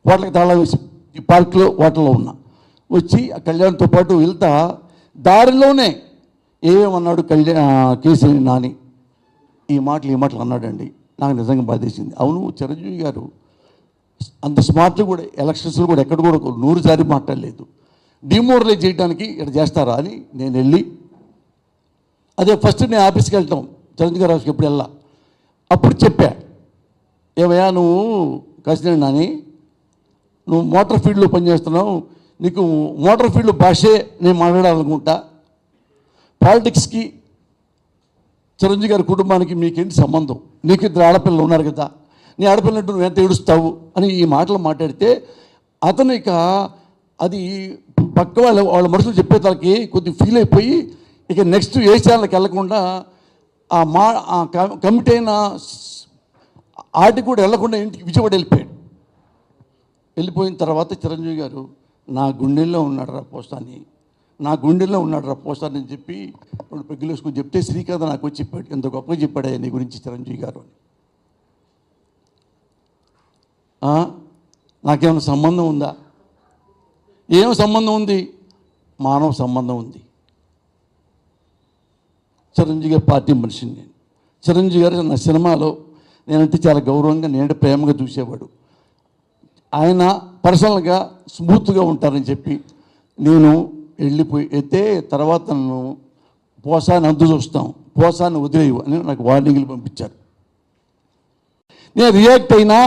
హోటల్కి తాళం వేసి ఈ పార్కులో హోటల్లో ఉన్నా. వచ్చి ఆ కళ్యాణ్తో పాటు వెళ్తా దారిలోనే ఏమన్నాడు కేసీఆర్ నాని ఈ మాటలు అన్నాడండి. నాకు నిజంగా బాధేసింది. అవును, చిరంజీవి గారు అంత స్మార్ట్ కూడా ఎలక్షన్స్లో కూడా ఎక్కడ కూడా 100 సార్లు మాట్లాడలేదు. డిమోరలైజ్ చేయడానికి ఇక్కడ చేస్తారా అని నేను వెళ్ళి, అదే ఫస్ట్ నేను ఆఫీస్కి వెళ్తాం చిరంజీవి గారు ఆఫీస్కి ఎప్పుడు వెళ్ళా. అప్పుడు చెప్పా, ఏమయ్యా నువ్వు కాసినాడు నాని, నువ్వు మోటార్ ఫీల్డ్లో పనిచేస్తున్నావు, నీకు మోటార్ ఫీల్డ్ భాషే నేను మాట్లాడాలనుకుంటా. పాలిటిక్స్కి చిరంజీవి గారి కుటుంబానికి మీకేంటి సంబంధం? నీకు 2 ఆడపిల్లలు ఉన్నారు కదా, నీ ఆడపిల్లలంటూ నువ్వు ఎంత ఏడుస్తావు అని ఈ మాటలు మాట్లాడితే అతను ఇక అది పక్క వాళ్ళ మనుషులు చెప్పేదానికి కొద్దిగా ఫీల్ అయిపోయి ఇక నెక్స్ట్ ఏ ఛానల్కి వెళ్ళకుండా ఆ కమిటీ అయిన ఆటికి కూడా వెళ్ళకుండా ఇంటికి విజయవాడ వెళ్ళిపోయాడు. వెళ్ళిపోయిన తర్వాత చిరంజీవి గారు నా గుండెల్లో ఉన్నాడు రా పోస్తాని, నా గుండెల్లో ఉన్నాడు రా పోస్తాని అని చెప్పి 2 పెగ్గులు వేసుకొని చెప్తే శ్రీకాంత్ నాకు వచ్చి చెప్పాడు, ఎంత గొప్పగా చెప్పాడు నీ గురించి చిరంజీవి గారు అని. నాకేమైనా సంబంధం ఉందా? ఏం సంబంధం ఉంది? మానవ సంబంధం ఉంది. చిరంజీవి గారి పార్టీ మనిషిని నేను. చిరంజీవి గారు నా సినిమాలో నేనంటే చాలా గౌరవంగా నేనంటే ప్రేమగా చూసేవాడు. ఆయన పర్సనల్గా స్మూత్గా ఉంటారని చెప్పి నేను వెళ్ళిపోయి అయితే తర్వాత నన్ను పోసాన్ని అందు చూస్తాం, పోసాన్ని వదిలేవు అని నాకు వార్నింగ్లు పంపించారు. నేను రియాక్ట్ అయినా